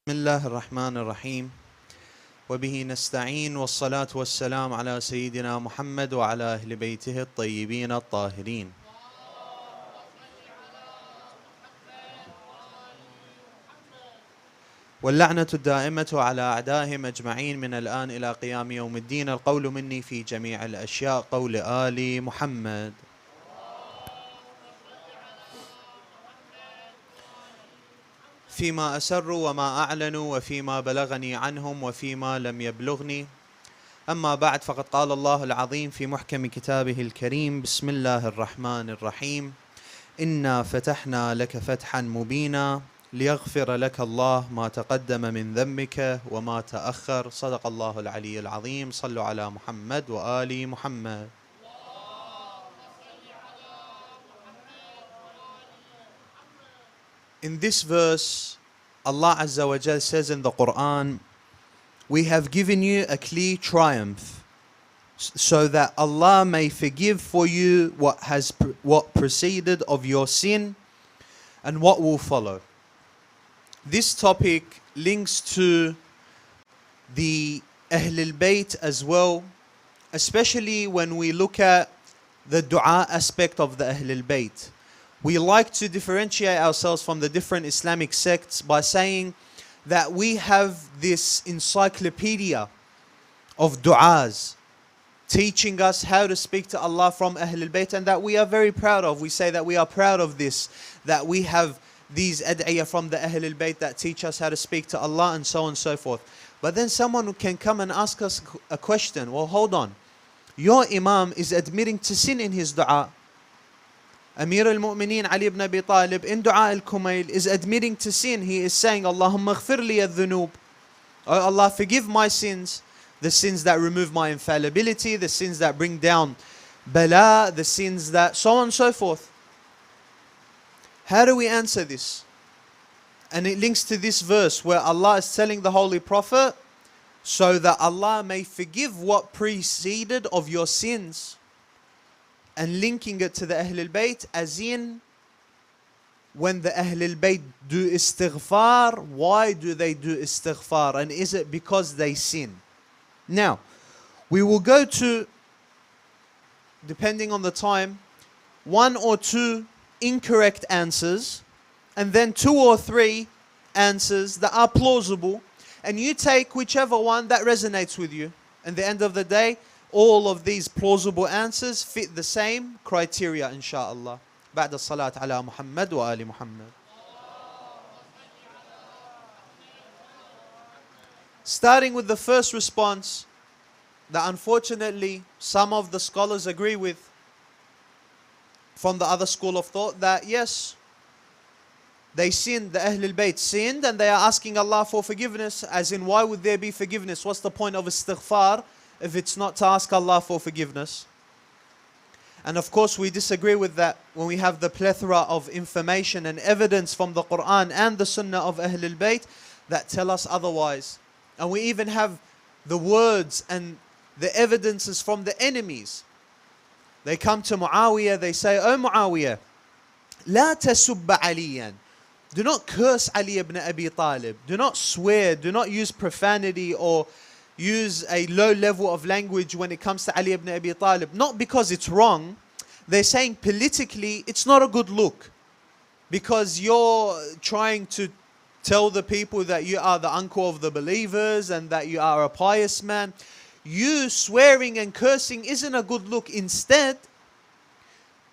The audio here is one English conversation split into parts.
بسم الله الرحمن الرحيم وبه نستعين والصلاة والسلام على سيدنا محمد وعلى أهل بيته الطيبين الطاهرين واللعنة الدائمة على أعدائهم أجمعين من الآن إلى قيام يوم الدين. القول مني في جميع الأشياء قول آل محمد. فيما أسروا وما أعلنوا وفيما بلغني عنهم وفيما لم يبلغني. أما بعد، فقد قال الله العظيم في محكم كتابه الكريم: بسم الله الرحمن الرحيم. إنا فتحنا لك فتحا مبينا ليغفر لك الله ما تقدم من ذنبك وما تأخر. صدق الله العلي العظيم. صلوا على محمد وآل محمد. In this verse, Allah Azza wa Jal says in the Quran, we have given you a clear triumph so that Allah may forgive for you what preceded of your sin and what will follow. This topic links to the Ahlulbayt as well, especially when we look at the dua aspect of the Ahlulbayt. We like to differentiate ourselves from the different Islamic sects by saying that we have this encyclopedia of du'as teaching us how to speak to Allah from Ahlul Bayt, and that we are very proud of. We say that we are proud of this, that we have these ad'iyah from the Ahlul Bayt that teach us how to speak to Allah and so on and so forth. But then someone can come and ask us a question. Well, hold on. Your Imam is admitting to sin in his dua. Amir al-Mu'mineen Ali ibn Abi Talib in Dua al-Kumail is admitting to sin. He is saying, Allahumma ghfir li al-dhunub. Oh Allah, forgive my sins. The sins that remove my infallibility, the sins that bring down bala, the sins that so on and so forth. How do we answer this? And it links to this verse where Allah is telling the Holy Prophet, so that Allah may forgive what preceded of your sins, and linking it to the Ahlul Bayt, as in when the Ahlul Bayt do istighfar, why do they do istighfar? And is it because they sin? Now, we will go to, depending on the time, 1 or 2 incorrect answers, and then 2 or 3 answers that are plausible, and you take whichever one that resonates with you. At the end of the day, all of these plausible answers fit the same criteria, inshaAllah. بعد الصلاة على محمد وآل محمد. Starting with the first response that unfortunately some of the scholars agree with from the other school of thought, that yes, they sinned, the Ahlul Bayt sinned, and they are asking Allah for forgiveness, as in why would there be forgiveness? What's the point of istighfar if it's not to ask Allah for forgiveness? And of course we disagree with that when we have the plethora of information and evidence from the Quran and the Sunnah of Ahlul Bayt that tell us otherwise. And we even have the words and the evidences from the enemies. They come to Muawiyah, they say, "Oh Muawiyah, لا تسب عليا." Do not curse Ali ibn Abi Talib. Do not swear, do not use profanity or use a low level of language when it comes to Ali ibn Abi Talib. Not because it's wrong. They're saying politically it's not a good look, because you're trying to tell the people that you are the uncle of the believers and that you are a pious man. You swearing and cursing isn't a good look. Instead,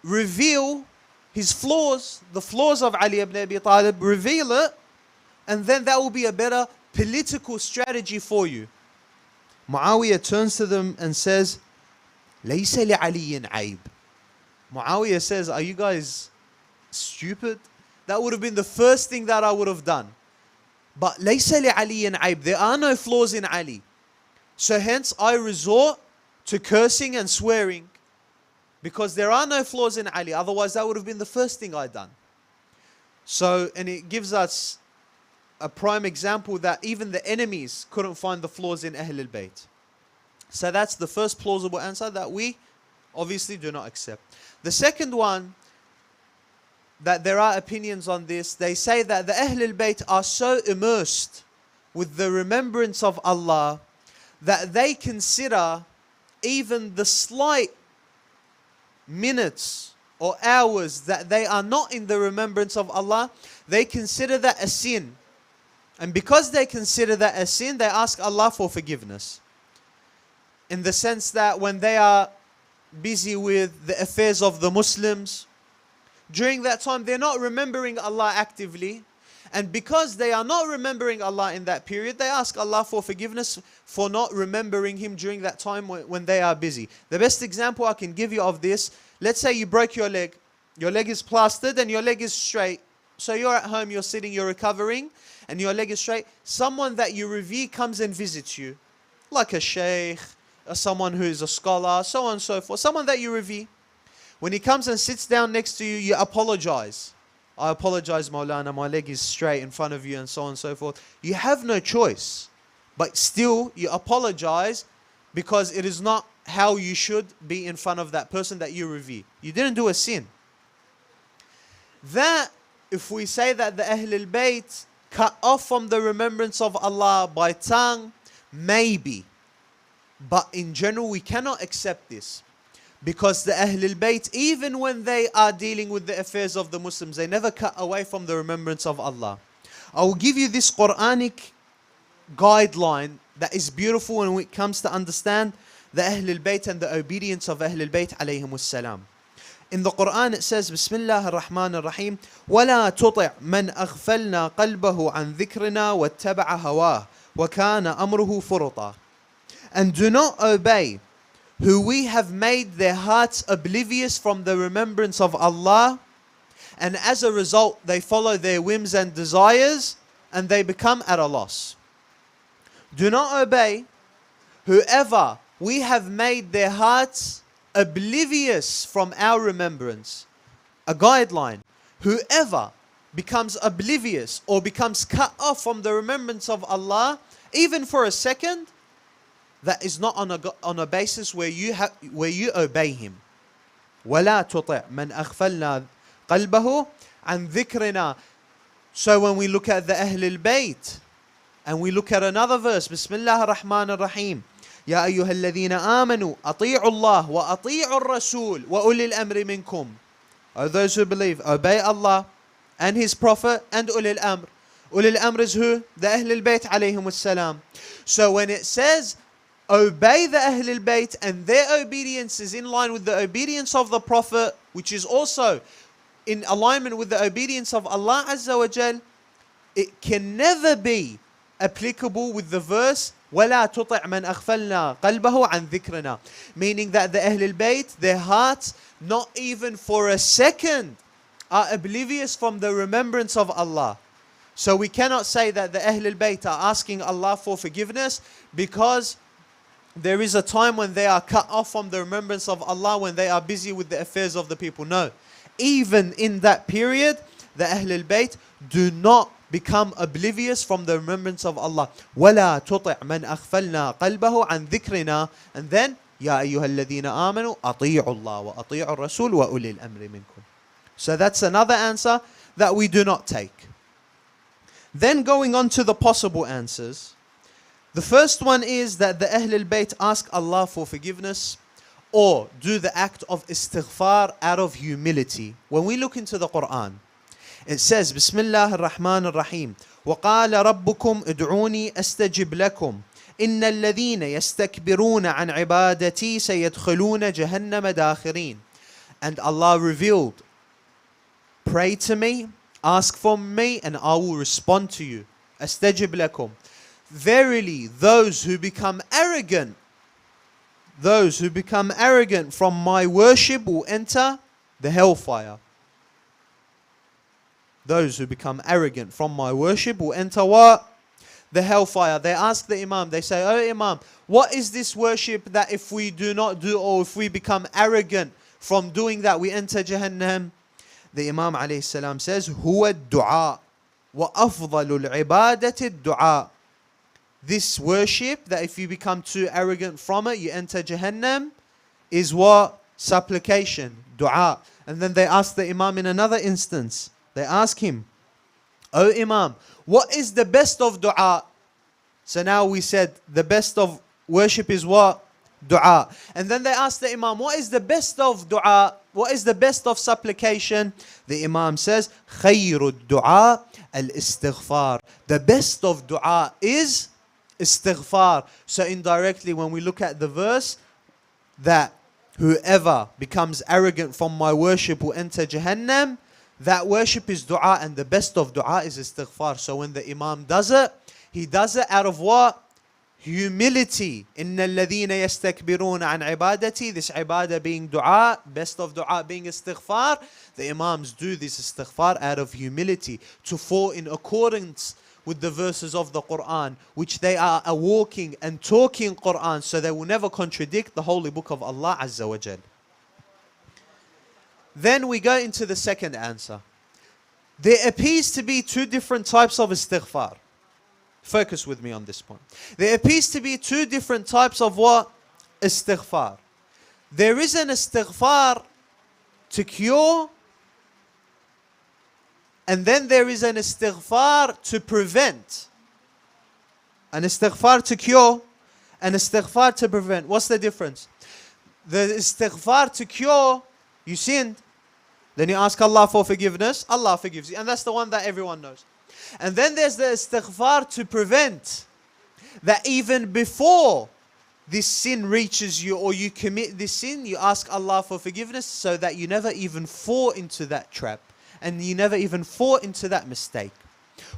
reveal his flaws, the flaws of Ali ibn Abi Talib, reveal it, and then that will be a better political strategy for you. Muawiyah turns to them and says, لَيْسَ لِعَلِيٍّ عَيْبٍ. Muawiyah says, are you guys stupid? That would have been the first thing that I would have done. But لَيْسَ لِعَلِيٍّ عَيْبٍ. There are no flaws in Ali. So hence I resort to cursing and swearing, because there are no flaws in Ali. Otherwise that would have been the first thing I'd done. So, and it gives us a prime example that even the enemies couldn't find the flaws in Ahlul Bayt. So that's the first plausible answer that we obviously do not accept. The second one, that there are opinions on this. They say that the Ahlul Bayt are so immersed with the remembrance of Allah that they consider even the slight minutes or hours that they are not in the remembrance of Allah, they consider that a sin. And because they consider that a sin, they ask Allah for forgiveness. In the sense that when they are busy with the affairs of the Muslims, during that time they're not remembering Allah actively. And because they are not remembering Allah in that period, they ask Allah for forgiveness for not remembering Him during that time when they are busy. The best example I can give you of this, let's say you broke your leg is plastered and your leg is straight. So you're at home, you're sitting, you're recovering, and your leg is straight. Someone that you revere comes and visits you, like a sheikh, or someone who is a scholar, so on and so forth, someone that you revere. When he comes and sits down next to you, you apologize. I apologize, Maulana, my leg is straight in front of you, and so on and so forth. You have no choice. But still, you apologize because it is not how you should be in front of that person that you revere. You didn't do a sin. That, if we say that the Ahlulbayt cut off from the remembrance of Allah by tongue, maybe. But in general, we cannot accept this. Because the Ahlul Bayt, even when they are dealing with the affairs of the Muslims, they never cut away from the remembrance of Allah. I will give you this Quranic guideline that is beautiful when it comes to understand the Ahlul Bayt and the obedience of Ahlul Bayt alayhimus salam. In the Quran it says, Bismillah ar-Rahman ar-Rahim, وَلَا تُطِعْ مَنْ أَغْفَلْنَا قَلْبَهُ عَنْ ذِكْرِنَا وَاتَّبَعَ هَوَاهُ وَكَانَ أَمْرُهُ فُرُطًا. And do not obey who we have made their hearts oblivious from the remembrance of Allah, and as a result they follow their whims and desires, and they become at a loss. Do not obey whoever we have made their hearts oblivious from our remembrance. A guideline: whoever becomes oblivious or becomes cut off from the remembrance of Allah, even for a second, that is not on a basis where you obey Him. وَلَا تُطِعْ مَنْ أَغْفَلْنَا قَلْبَهُ عَنْ ذِكْرِنَا. So when we look at the Ahlul Bayt, and we look at another verse, Bismillah ar-Rahman ar-Rahim, يَا أَيُّهَا الَّذِينَ آمَنُوا أَطِيعُوا اللَّهَ وَأَطِيعُوا الرَّسُولَ وَأُولِي الْأَمْرِ مِنْكُمْ. O those who believe, obey Allah and His Prophet and Ulil Amr. Ulil Amr is who? The Ahlul Bayt alayhimus salam. So when it says obey the Ahlul Bayt and their obedience is in line with the obedience of the Prophet, which is also in alignment with the obedience of Allah Azza wa Jal, it can never be applicable with the verse وَلَا تُطِعْ مَنْ أَغْفَلْنَا قَلْبَهُ عَنْ ذِكْرِنَا. Meaning that the Ahlul Bayt, their hearts, not even for a second, are oblivious from the remembrance of Allah. So we cannot say that the Ahlul Bayt are asking Allah for forgiveness because there is a time when they are cut off from the remembrance of Allah, when they are busy with the affairs of the people. No. Even in that period, the Ahlul Bayt do not become oblivious from the remembrance of Allah. وَلَا تُطِعْ مَنْ أَغْفَلْنَا قَلْبَهُ عَنْ ذِكْرِنَا. And then, يَا أَيُّهَا الَّذِينَ آمَنُوا أَطِيعُوا اللَّهَ وَأَطِيعُوا الرَّسُولَ وَأُولِي الْأَمْرِ مِنْكُمْ. So that's another answer that we do not take. Then going on to the possible answers. The first one is that the Ahlul Bayt ask Allah for forgiveness or do the act of istighfar out of humility. When we look into the Quran, it says, Bismillah ar-Rahman ar-Rahim, وَقَالَ رَبُّكُمْ ادْعُونِي أَسْتَجِبْ لَكُمْ إِنَّ الَّذِينَ يَسْتَكْبِرُونَ عَنْ عِبَادَتِي سَيَدْخُلُونَ جَهَنَّمَ دَاخِرِينَ. And Allah revealed, pray to me, ask from me, and I will respond to you. أَسْتَجِبْ لَكُمْ. Verily, those who become arrogant from my worship will enter the hellfire. Those who become arrogant from my worship will enter what? The hellfire. They ask the Imam, they say, oh Imam, what is this worship that if we do not do, or if we become arrogant from doing that, we enter Jahannam? The Imam alayhi salam says, هو الدعاء وأفضل العبادة الدعاء. This worship, that if you become too arrogant from it, you enter Jahannam, is what? Supplication, dua. And then they ask the Imam in another instance, they ask him, oh Imam, what is the best of dua? So now we said the best of worship is what? Dua. And then they asked the Imam, what is the best of dua? What is the best of supplication? The Imam says, خَيْرُ الدُّعَاء الْإِسْتِغْفَارِ. The best of dua is istighfar. So indirectly when we look at the verse, that whoever becomes arrogant from my worship will enter Jahannam, that worship is dua, and the best of dua is istighfar. So when the Imam does it, he does it out of what? Humility. إِنَّ الَّذِينَ يَسْتَكْبِرُونَ عَنْ عِبَادَتِي. This ibadah being dua, best of dua being istighfar. The Imams do this istighfar out of humility, to fall in accordance with the verses of the Quran, which they are a walking and talking Quran, so they will never contradict the holy book of Allah Azza wa Jal. Then we go into the second answer. There appears to be two different types of istighfar. Focus with me on this point. There appears to be two different types of what? Istighfar. There is an istighfar to cure, and then there is an istighfar to prevent. An istighfar to cure, an istighfar to prevent. What's the difference? The istighfar to cure, you sinned, then you ask Allah for forgiveness, Allah forgives you. And that's the one that everyone knows. And then there's the istighfar to prevent, that even before this sin reaches you or you commit this sin, you ask Allah for forgiveness so that you never even fall into that trap and you never even fall into that mistake.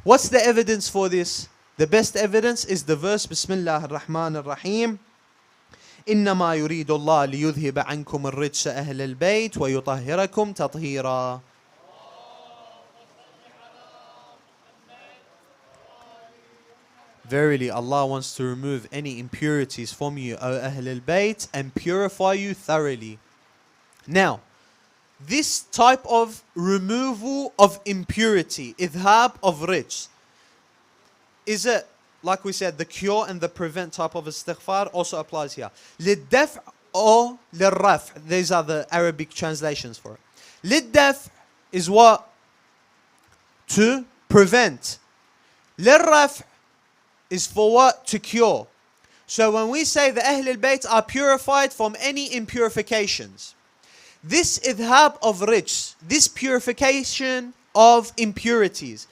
What's the evidence for this? The best evidence is the verse Bismillah ar-Rahman ar-Rahim. إنما يريد الله ليذهب عنكم الرجس أهل البيت ويطهركم تطهيرا. Verily, Allah wants to remove any impurities from you, O Ahlul Bayt, and purify you thoroughly. Now, this type of removal of impurity, idhab of rijs, is it, like we said, the cure and the prevent type of istighfar also applies here. Liddaf or lirraf. These are the Arabic translations for it. Liddaf is what? To prevent. Lirraf is for what? To cure. So when we say the Ahlul Bayt are purified from any impurifications, this idhab of rijs, this purification of impurities,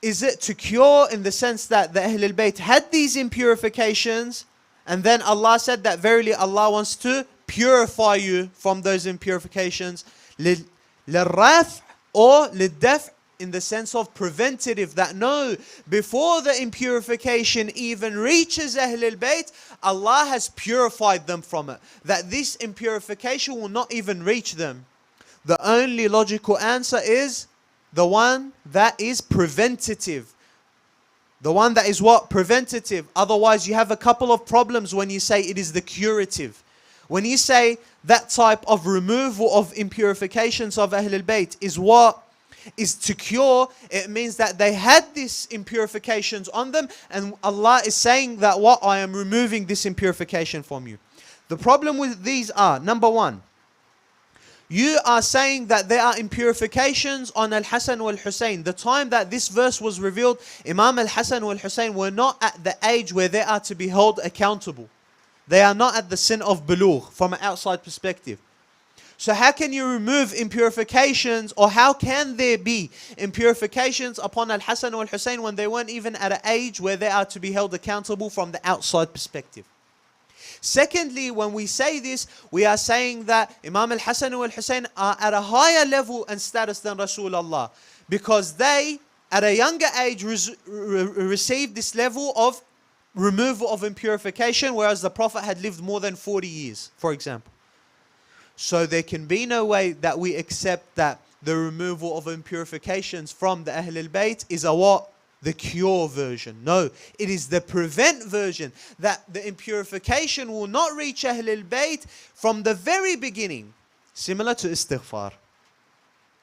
is it to cure in the sense that the Ahlul Bayt had these impurifications, and then Allah said that verily Allah wants to purify you from those impurifications, lirraf or liddaf, in the sense of preventative, that no, before the impurification even reaches Ahlul Bayt, Allah has purified them from it, that this impurification will not even reach them. The only logical answer is the one that is preventative. The one that is what? Preventative. Otherwise you have a couple of problems when you say it is the curative. When you say that type of removal of impurifications of Ahlul Bayt is what? Is to cure, it means that they had these impurifications on them, and Allah is saying that what? I am removing this impurification from you. The problem with these are, number one, you are saying that there are impurifications on Al-Hasan wal-Hussein. The time that this verse was revealed, Imam Al-Hasan wal-Hussein were not at the age where they are to be held accountable. They are not at the sin of bulugh from an outside perspective. So how can you remove impurifications, or how can there be impurifications upon Al-Hasan wal-Hussein when they weren't even at an age where they are to be held accountable from the outside perspective? Secondly, when we say this, we are saying that Imam Al-Hasan wal-Hussein are at a higher level and status than Rasulullah, because they, at a younger age, received this level of removal of impurification, whereas the Prophet had lived more than 40 years, for example. So there can be no way that we accept that the removal of impurifications from the Ahlul Bayt is a what? The cure version. No, it is the prevent version, that the impurification will not reach Ahlul Bayt from the very beginning. Similar to istighfar.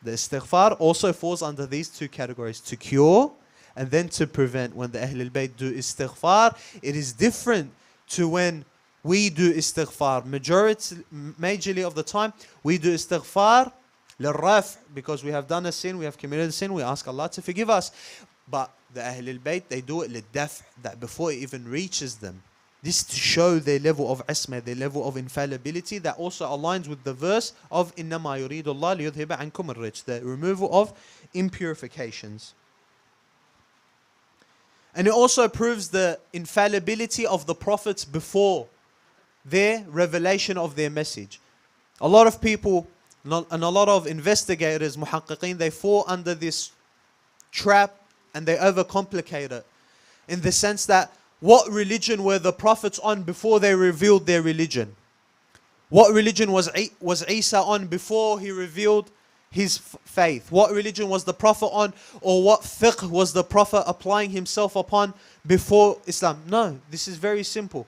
The istighfar also falls under these two categories, to cure and then to prevent. When the Ahlul Bayt do istighfar, it is different to when we do istighfar. Majorly of the time, we do istighfar lirraf, because we have done a sin, we have committed a sin, we ask Allah to forgive us. But the Ahlul Bayt, they do it للدفع, that before it even reaches them. This to show their level of isma, their level of infallibility, that also aligns with the verse of إِنَّمَا يُرِيدُ اللَّهُ لِيُذْهِبَ عَنْكُمُ الرِّجْسَ, the removal of impurifications. And it also proves the infallibility of the prophets before their revelation of their message. A lot of people and a lot of investigators, muhaqqiqeen, they fall under this trap and they overcomplicate it, in the sense that what religion were the prophets on before they revealed their religion? What religion was Isa on before he revealed his faith? What religion was the prophet on, or what fiqh was the prophet applying himself upon before Islam? No, this is very simple.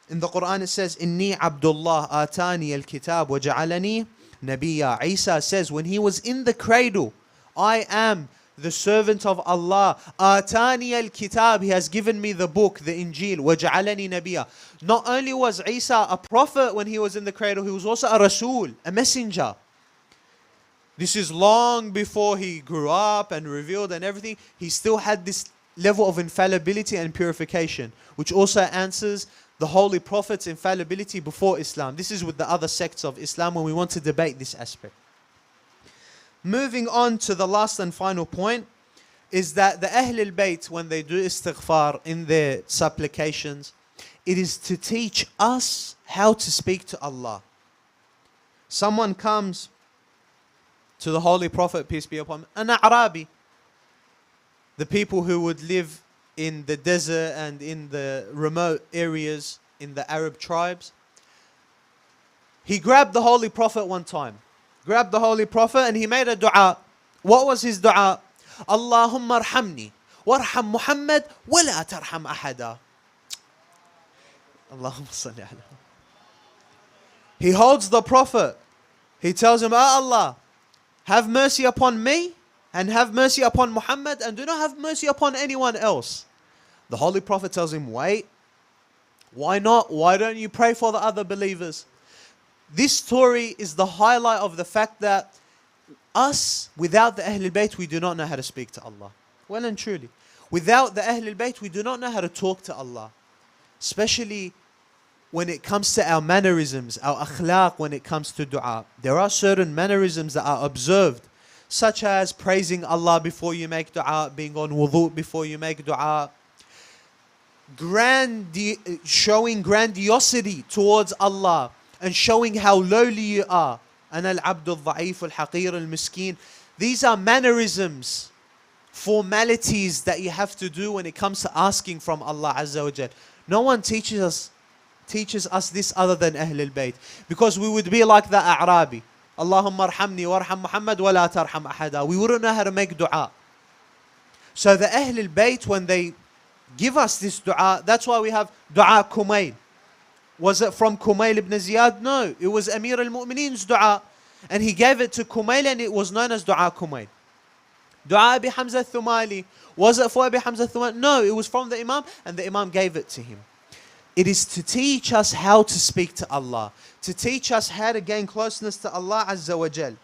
In the Quran it says, Inni Abdullah atani al-kitab wa ja'alani nabiyya. Isa says, when he was in the cradle, I am the servant of Allah. Atani al-kitab, he has given me the book, the Injil. Wa ja'alani nabiyya. Not only was Isa a prophet when he was in the cradle, he was also a Rasul, a messenger. This is long before he grew up and revealed and everything. He still had this level of infallibility and purification, which also answers the Holy Prophet's infallibility before Islam. This is with the other sects of Islam when we want to debate this aspect. Moving on to the last and final point, is that the Ahlul Bayt, when they do istighfar in their supplications, it is to teach us how to speak to Allah. Someone comes to the Holy Prophet, peace be upon him, an Arabi, the people who would live in the desert and in the remote areas in the Arab tribes. He grabbed the Holy Prophet one time. Grabbed the Holy Prophet and he made a dua. What was his dua? Allahumma arhamni warham Muhammad wa la tarham ahada. Allahumma salli ala. He holds the Prophet. He tells him, "Oh Allah, have mercy upon me and have mercy upon Muhammad and do not have mercy upon anyone else." The Holy Prophet tells him, "Wait, why not? Why don't you pray for the other believers?" This story is the highlight of the fact that us, without the Ahlul Bayt, we do not know how to speak to Allah. Well and truly. Without the Ahlul Bayt, we do not know how to talk to Allah. Especially when it comes to our mannerisms, our akhlaq, when it comes to dua. There are certain mannerisms that are observed, such as praising Allah before you make dua, being on wudu before you make dua, showing grandiosity towards Allah, and showing how lowly you are. Ana al-abd al-dha'if al-haqir al-miskin. These are mannerisms, formalities that you have to do when it comes to asking from Allah Azza wa Jal. No one teaches us this other than Ahlul Bayt, because we would be like the A'rabi. Allahumma arhamni warham Muhammad wa la tarham ahada. We wouldn't know how to make dua. So the Ahlul Bayt, when they give us this dua, that's why we have dua Kumayl. Was it from Kumayl ibn Ziyad? No, it was Amir al-Mu'mineen's dua, and he gave it to Kumayl and it was known as dua Kumayl. Dua Abi Hamza al-Thumali, was it for Abi Hamza al-Thumali? No, it was from the Imam and the Imam gave it to him. It is to teach us how to speak to Allah, to teach us how to gain closeness to Allah Azza wa Jal.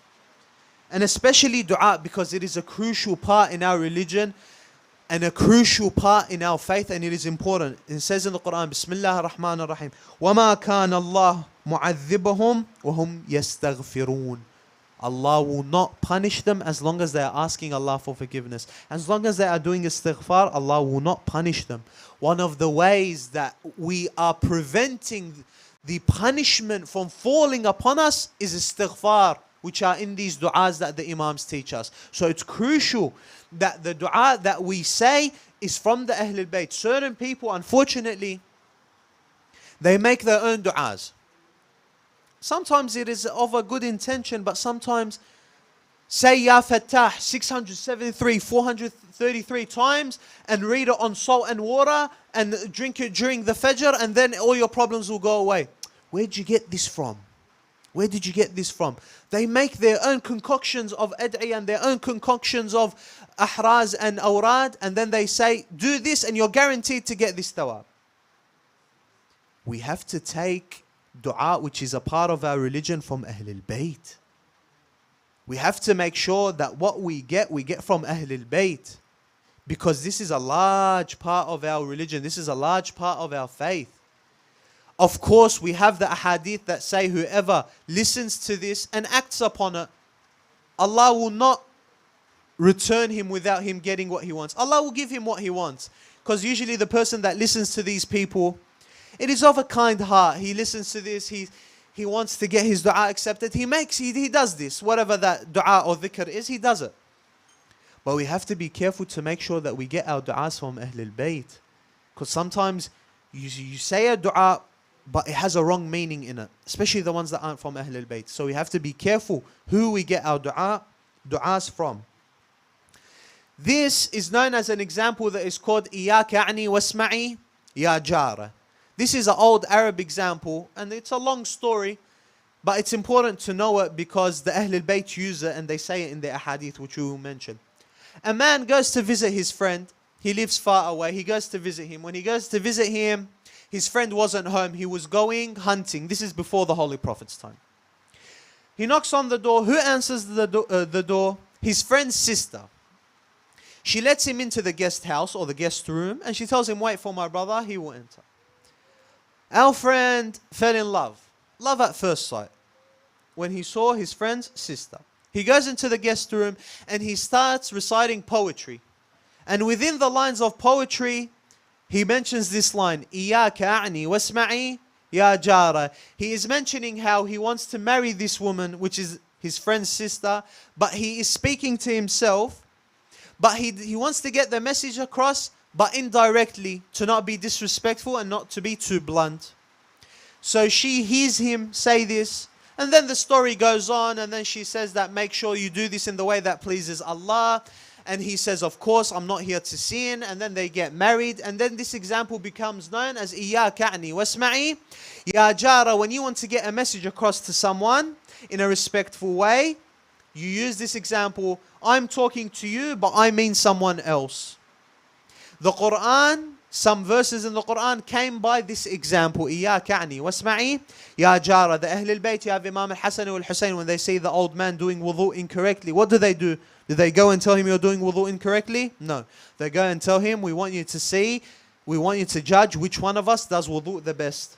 And especially dua, because it is a crucial part in our religion and a crucial part in our faith, and it is important. It says in the Quran, Bismillah ar-Rahman ar-Rahim, وَمَا كَانَ اللَّهُ مُعَذِّبَهُمْ وَهُمْ يَسْتَغْفِرُونَ. Allah will not punish them as long as they are asking Allah for forgiveness. As long as they are doing istighfar, Allah will not punish them. One of the ways that we are preventing the punishment from falling upon us is istighfar, which are in these du'as that the Imams teach us. So it's crucial that the du'a that we say is from the Ahlul Bayt. Certain people, unfortunately, they make their own du'as. Sometimes it is of a good intention, but sometimes say Ya Fattah 673, 433 times and read it on salt and water and drink it during the Fajr, and then all your problems will go away. Where did you get this from? Where did you get this from? They make their own concoctions of ad'i and their own concoctions of ahraz and awrad, and then they say, do this and you're guaranteed to get this thawab. We have to take dua, which is a part of our religion, from Ahlul Bayt. We have to make sure that what we get from Ahlul Bayt. Because this is a large part of our religion. This is a large part of our faith. Of course, we have the ahadith that say whoever listens to this and acts upon it, Allah will not return him without him getting what he wants. Allah will give him what he wants. Because usually the person that listens to these people, it is of a kind heart. He listens to this, he wants to get his dua accepted. He does this, whatever that dua or dhikr is, he does it. But we have to be careful to make sure that we get our du'as from Ahlulbayt. Because sometimes you say a dua, but it has a wrong meaning in it. Especially the ones that aren't from Ahlulbayt. So we have to be careful who we get our du'as from. This is known as an example that is called Iyaka ani wasma'i ya jara. This is an old Arab example, and it's a long story, but it's important to know it because the Ahlul Bayt use it and they say it in the ahadith, which we will mention. A man goes to visit his friend. He lives far away. He goes to visit him. When he goes to visit him, his friend wasn't home. He was going hunting. This is before the Holy Prophet's time. He knocks on the door. Who answers the door? His friend's sister. She lets him into the guest house or the guest room, and she tells him, wait for my brother, he will enter. Our friend fell in love. Love at first sight. When he saw his friend's sister. He goes into the guest room and he starts reciting poetry. And within the lines of poetry, he mentions this line, Iyaka a'ni wasma'i ya jara. He is mentioning how he wants to marry this woman, which is his friend's sister, but he is speaking to himself. But he wants to get the message across, but indirectly, to not be disrespectful and not to be too blunt. So she hears him say this, and then the story goes on, and then she says that make sure you do this in the way that pleases Allah. And he says, of course, I'm not here to sin. And then they get married. And then this example becomes known as Iyaka ani wasma'i ya jara. When you want to get a message across to someone in a respectful way, you use this example. I'm talking to you, but I mean someone else. The Quran, some verses in the Quran came by this example. Iyaka ani wasma'i ya jara. The Ahlul Bayt, you have Imam al-Hassan or al-Hussain, when they see the old man doing wudu incorrectly, what do? Do they go and tell him you're doing wudu incorrectly? No. They go and tell him, we want you to see, we want you to judge which one of us does wudu the best.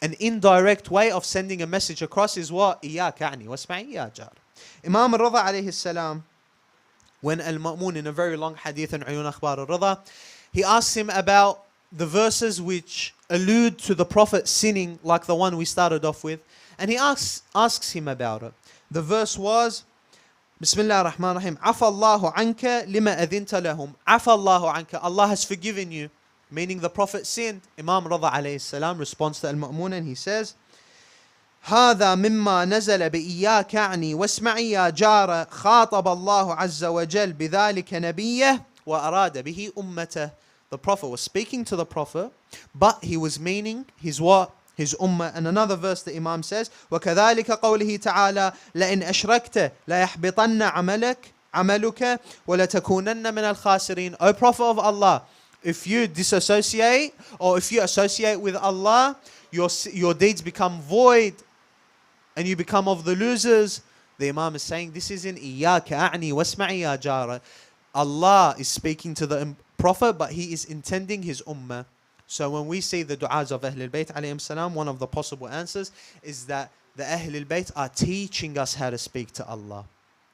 An indirect way of sending a message across is what? Iyaka ani wasma'i ya jara. Imam Reda alayhi salam, when al-Ma'mun, in a very long hadith in Uyun Akhbar al-Reda, he asks him about the verses which allude to the Prophet sinning, like the one we started off with, and he asks him about it. The verse was, Bismillah ar-Rahman ar-Rahim, Afa Allahu anka lima adhinta lahum. Afa Allahu anka, Allah has forgiven you, meaning the Prophet sinned. Imam Reda alayhi salam responds to al-Ma'mun and he says, هذا مما نزل بإياك عني واسمعي يا جارة خاطب الله عز وجل بذلك نبيه وأراد به أمته. The Prophet was speaking to the Prophet, but he was meaning his what? His ummah. And another verse the Imam says, وكذلك قوله تعالى لئن أشركت ليحبطن عملك ولتكونن من الخاسرين. O Prophet of Allah, if you disassociate or if you associate with Allah, your deeds become void and you become of the losers. The Imam is saying this is in Iyaka a'ni wasma'i ya jara. Allah is speaking to the Prophet, but he is intending his ummah. So when we see the du'as of Ahlul Bayt alayhim salam, one of the possible answers is that the Ahlul Bayt are teaching us how to speak to Allah,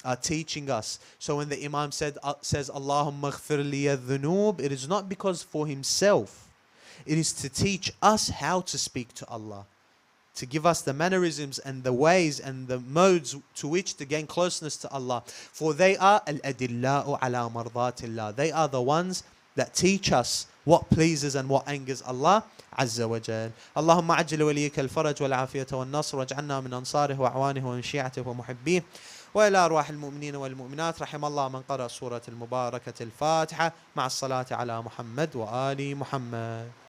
are teaching us. So when the Imam says Allahumma ghfir li adh-dhunub, it is not because for himself. It is to teach us how to speak to Allah, to give us the mannerisms and the ways and the modes to which to gain closeness to Allah. For they are al-adilla'u ala mardatillah. They are the ones that teach us what pleases and what angers Allah Azza wa Jal. Allahumma ajil waliyaka al-faraj wal-afiyata wal-nasr waj'alna min ansarihi wa a'wanihi wa shi'atihi wa muhibbih. وإلى أرواح المؤمنين والمؤمنات رحم الله من قرأ سورة المباركة الفاتحة مع الصلاة على محمد وآل محمد.